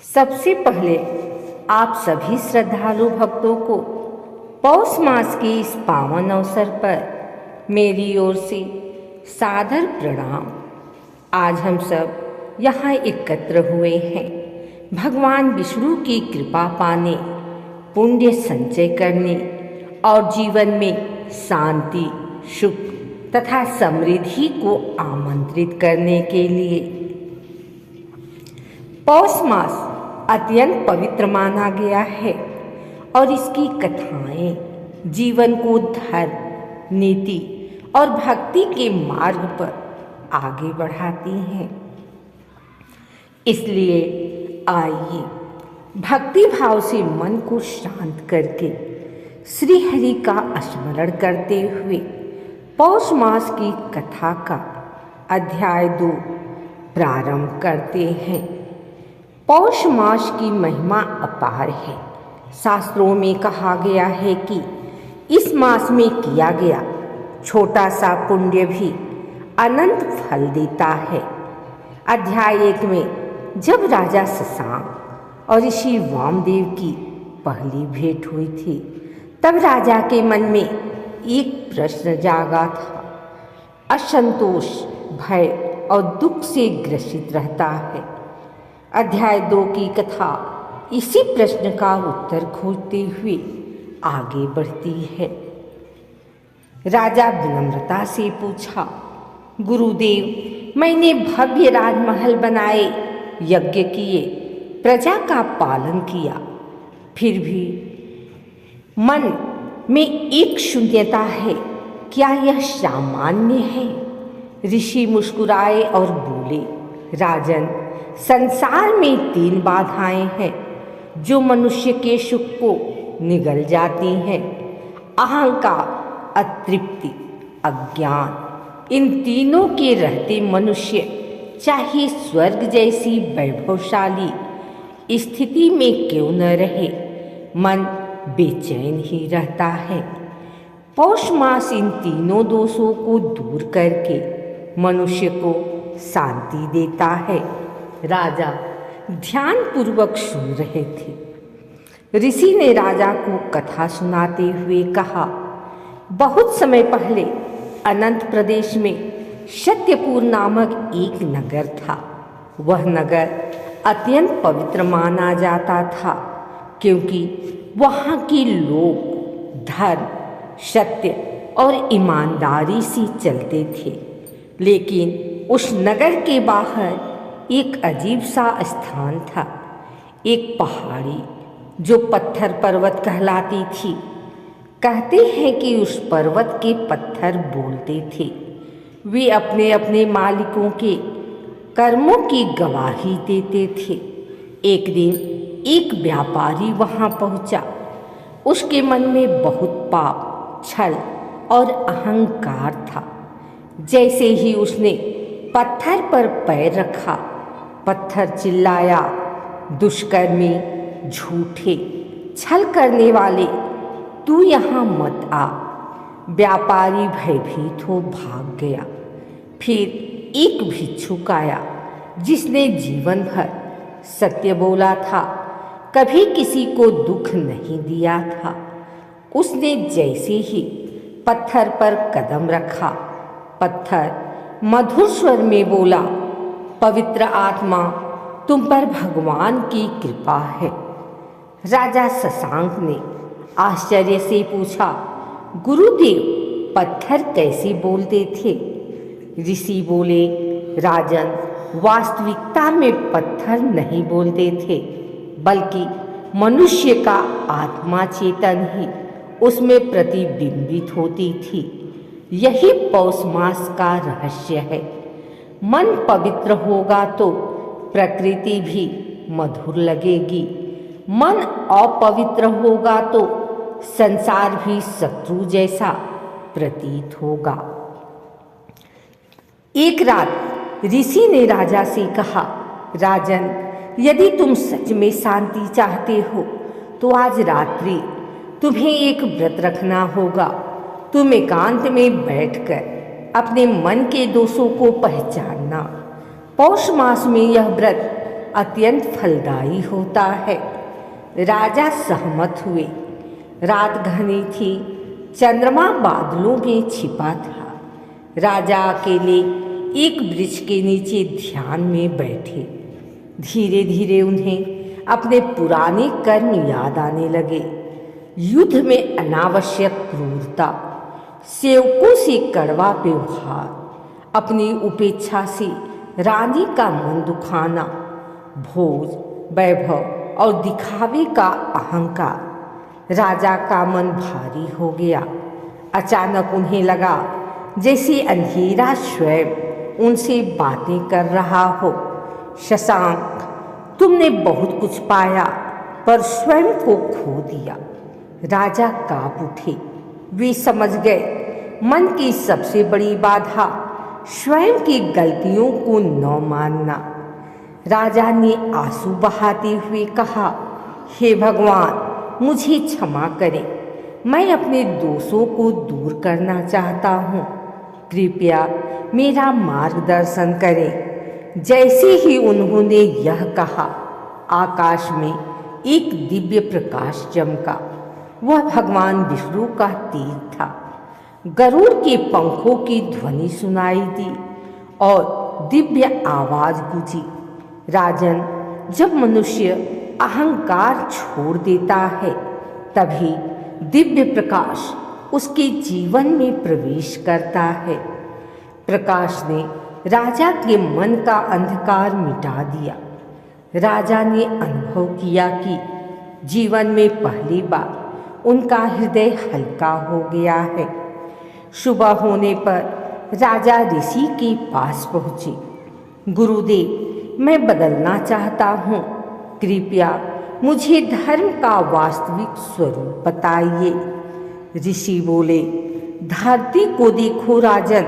सबसे पहले आप सभी श्रद्धालु भक्तों को पौष मास के इस पावन अवसर पर मेरी ओर से सादर प्रणाम। आज हम सब यहाँ एकत्र हुए हैं भगवान विष्णु की कृपा पाने, पुण्य संचय करने और जीवन में शांति, सुख तथा समृद्धि को आमंत्रित करने के लिए। पौष मास अत्यंत पवित्र माना गया है और इसकी कथाएं जीवन को धर्म, नीति और भक्ति के मार्ग पर आगे बढ़ाती हैं। इसलिए आइए भक्ति भाव से मन को शांत करके श्री हरि का स्मरण करते हुए पौष मास की कथा का अध्याय 2 प्रारंभ करते हैं। पौष मास की महिमा अपार है। शास्त्रों में कहा गया है कि इस मास में किया गया छोटा सा पुण्य भी अनंत फल देता है। अध्याय 1 में जब राजा शशांक और ऋषि वामदेव की पहली भेंट हुई थी, तब राजा के मन में एक प्रश्न जागा था। असंतोष, भय और दुख से ग्रसित रहता है। अध्याय 2 की कथा इसी प्रश्न का उत्तर खोजते हुए आगे बढ़ती है। राजा विनम्रता से पूछा, गुरुदेव, मैंने भव्य राजमहल बनाए, यज्ञ किए, प्रजा का पालन किया, फिर भी मन में एक शून्यता है। क्या यह सामान्य है? ऋषि मुस्कुराए और बोले, राजन, संसार में 3 बाधाएं हैं जो मनुष्य के सुख को निगल जाती हैं। अहंकार, अतृप्ति, अज्ञान। इन तीनों के रहते मनुष्य चाहे स्वर्ग जैसी वैभवशाली स्थिति में क्यों न रहे, मन बेचैन ही रहता है। पौष मास इन तीनों दोषों को दूर करके मनुष्य को शांति देता है। राजा ध्यानपूर्वक सुन रहे थे। ऋषि ने राजा को कथा सुनाते हुए कहा, बहुत समय पहले अनंत प्रदेश में सत्यपुर नामक एक नगर था। वह नगर अत्यंत पवित्र माना जाता था, क्योंकि वहाँ के लोग धर्म, सत्य और ईमानदारी से चलते थे। लेकिन उस नगर के बाहर एक अजीब सा स्थान था, एक पहाड़ी जो पत्थर पर्वत कहलाती थी। कहते हैं कि उस पर्वत के पत्थर बोलते थे। वे अपने अपने मालिकों के कर्मों की गवाही देते थे। एक दिन एक व्यापारी वहां पहुंचा। उसके मन में बहुत पाप, छल और अहंकार था। जैसे ही उसने पत्थर पर पैर रखा, पत्थर चिल्लाया, दुष्कर्मी, झूठे, छल करने वाले, तू यहाँ मत आ। व्यापारी भयभीत हो भाग गया। फिर एक भिक्षुक आया जिसने जीवन भर सत्य बोला था, कभी किसी को दुख नहीं दिया था। उसने जैसे ही पत्थर पर कदम रखा, पत्थर मधुर स्वर में बोला, पवित्र आत्मा, तुम पर भगवान की कृपा है। राजा शशांक ने आश्चर्य से पूछा, गुरुदेव, पत्थर कैसे बोलते थे? ऋषि बोले, राजन, वास्तविकता में पत्थर नहीं बोलते थे, बल्कि मनुष्य का आत्मा चेतन ही उसमें प्रतिबिंबित होती थी। यही पौष मास का रहस्य है। मन पवित्र होगा तो प्रकृति भी मधुर लगेगी। मन अपवित्र होगा तो संसार भी शत्रु जैसा प्रतीत होगा। एक रात ऋषि ने राजा से कहा, राजन, यदि तुम सच में शांति चाहते हो तो आज रात्रि तुम्हें एक व्रत रखना होगा। तुम एकांत में बैठकर अपने मन के दोषों को पहचानना। पौष मास में यह व्रत अत्यंत फलदायी होता है। राजा सहमत हुए। रात घनी थी, चंद्रमा बादलों में छिपा था। राजा अकेले एक वृक्ष के नीचे ध्यान में बैठे। धीरे धीरे उन्हें अपने पुराने कर्म याद आने लगे। युद्ध में अनावश्यक क्रूरता, सेवकों से कड़वा व्यवहार, अपनी उपेक्षा से रानी का मन दुखाना, भोज, वैभव और दिखावे का अहंकार। राजा का मन भारी हो गया। अचानक उन्हें लगा जैसे अंधेरा स्वयं उनसे बातें कर रहा हो। शशांक, तुमने बहुत कुछ पाया पर स्वयं को खो दिया। राजा कांप उठे। वे समझ गए मन की सबसे बड़ी बाधा स्वयं की गलतियों को न मानना। राजा ने आंसू बहाते हुए कहा, हे भगवान, मुझे क्षमा करें। मैं अपने दोषों को दूर करना चाहता हूँ। कृपया मेरा मार्गदर्शन करें। जैसे ही उन्होंने यह कहा, आकाश में एक दिव्य प्रकाश चमका। वह भगवान विष्णु का तीर था। गरुड़ के पंखों की ध्वनि सुनाई दी और दिव्य आवाज गूंजी। राजन, जब मनुष्य अहंकार छोड़ देता है तभी दिव्य प्रकाश उसके जीवन में प्रवेश करता है। प्रकाश ने राजा के मन का अंधकार मिटा दिया। राजा ने अनुभव किया कि जीवन में पहली बार उनका हृदय हल्का हो गया है। सुबह होने पर राजा ऋषि के पास पहुँचे। गुरुदेव, मैं बदलना चाहता हूँ। कृपया मुझे धर्म का वास्तविक स्वरूप बताइए। ऋषि बोले, धरती को देखो राजन,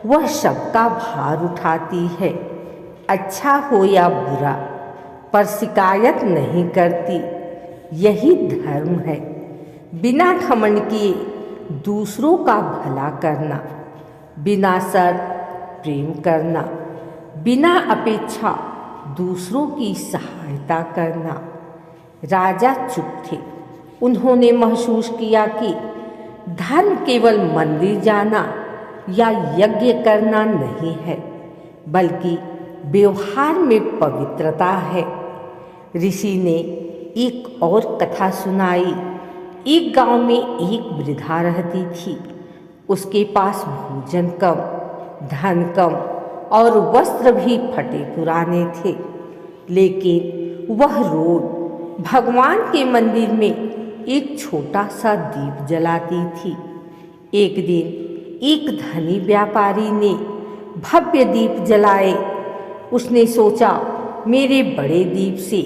वह सबका भार उठाती है, अच्छा हो या बुरा, पर शिकायत नहीं करती। यही धर्म है। बिना घमंड किए दूसरों का भला करना, बिना शर्त प्रेम करना, बिना अपेक्षा दूसरों की सहायता करना। राजा चुप थे। उन्होंने महसूस किया कि धर्म केवल मंदिर जाना या यज्ञ करना नहीं है, बल्कि व्यवहार में पवित्रता है। ऋषि ने एक और कथा सुनाई। एक गांव में एक वृद्धा रहती थी। उसके पास भोजन कम, धन कम और वस्त्र भी फटे पुराने थे, लेकिन वह रोज भगवान के मंदिर में एक छोटा सा दीप जलाती थी। एक दिन एक धनी व्यापारी ने भव्य दीप जलाए। उसने सोचा, मेरे बड़े दीप से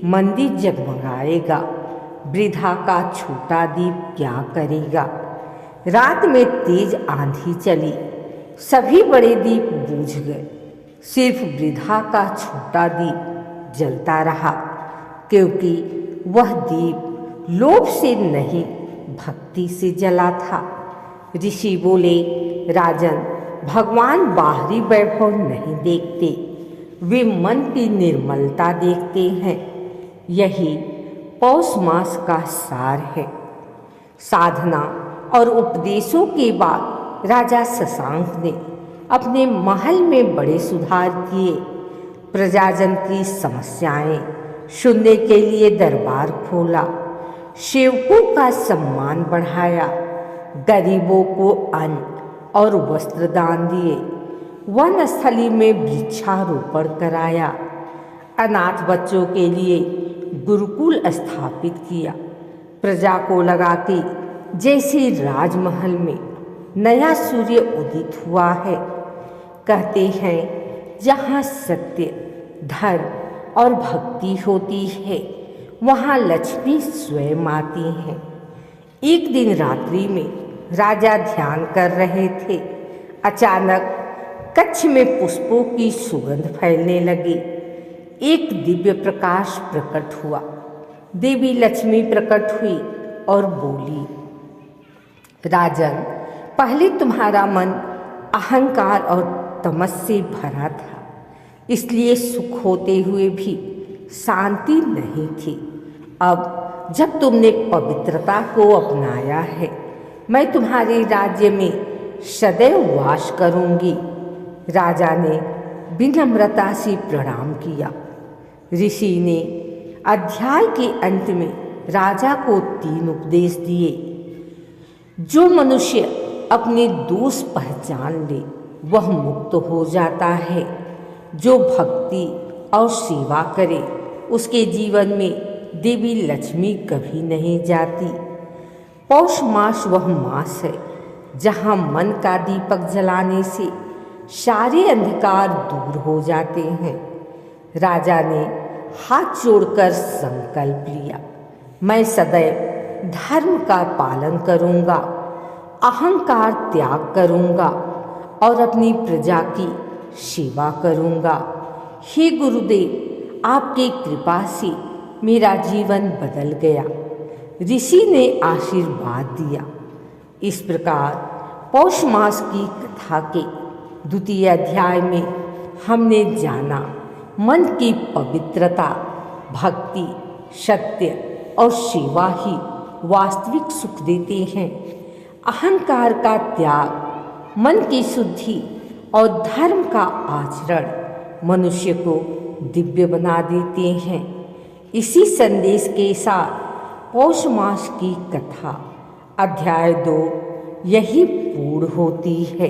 मंदिर जगमगाएगा, वृद्धा का छोटा दीप क्या करेगा। रात में तेज आंधी चली, सभी बड़े दीप बुझ गए, सिर्फ वृद्धा का छोटा दीप जलता रहा, क्योंकि वह दीप लोभ से नहीं भक्ति से जला था। ऋषि बोले, राजन, भगवान बाहरी वैभव नहीं देखते, वे मन की निर्मलता देखते हैं। यही पौष मास का सार है। साधना और उपदेशों के बाद राजा शशांक ने अपने महल में बड़े सुधार किए। प्रजाजन की समस्याएं सुनने के लिए दरबार खोला, सेवकों का सम्मान बढ़ाया, गरीबों को अन्न और वस्त्र दान दिए, वनस्थली में वृक्षारोपण कराया, अनाथ बच्चों के लिए गुरुकुल स्थापित किया। प्रजा को लगा कि जैसे राजमहल में नया सूर्य उदित हुआ है। कहते हैं, जहाँ सत्य, धर्म और भक्ति होती है, वहाँ लक्ष्मी स्वयं आती हैं। एक दिन रात्रि में राजा ध्यान कर रहे थे। अचानक कच्छ में पुष्पों की सुगंध फैलने लगी। एक दिव्य प्रकाश प्रकट हुआ। देवी लक्ष्मी प्रकट हुई और बोली, राजन, पहले तुम्हारा मन अहंकार और तमस से भरा था, इसलिए सुख होते हुए भी शांति नहीं थी। अब जब तुमने पवित्रता को अपनाया है, मैं तुम्हारे राज्य में सदैव वास करूंगी। राजा ने विनम्रता से प्रणाम किया। ऋषि ने अध्याय के अंत में राजा को 3 उपदेश दिए। जो मनुष्य अपने दोष पहचान ले वह मुक्त हो जाता है। जो भक्ति और सेवा करे उसके जीवन में देवी लक्ष्मी कभी नहीं जाती। पौष मास वह मास है जहाँ मन का दीपक जलाने से सारे अंधकार दूर हो जाते हैं। राजा ने हाथ जोड़कर संकल्प लिया, मैं सदैव धर्म का पालन करूंगा, अहंकार त्याग करूंगा और अपनी प्रजा की सेवा करूंगा। हे गुरुदेव, आपकी कृपा से मेरा जीवन बदल गया। ऋषि ने आशीर्वाद दिया। इस प्रकार पौष मास की कथा के 2 अध्याय में हमने जाना मन की पवित्रता, भक्ति, सत्य और सेवा ही वास्तविक सुख देते हैं। अहंकार का त्याग, मन की शुद्धि और धर्म का आचरण मनुष्य को दिव्य बना देते हैं। इसी संदेश के साथ पौष मास की कथा अध्याय 2 यही पूर्ण होती है।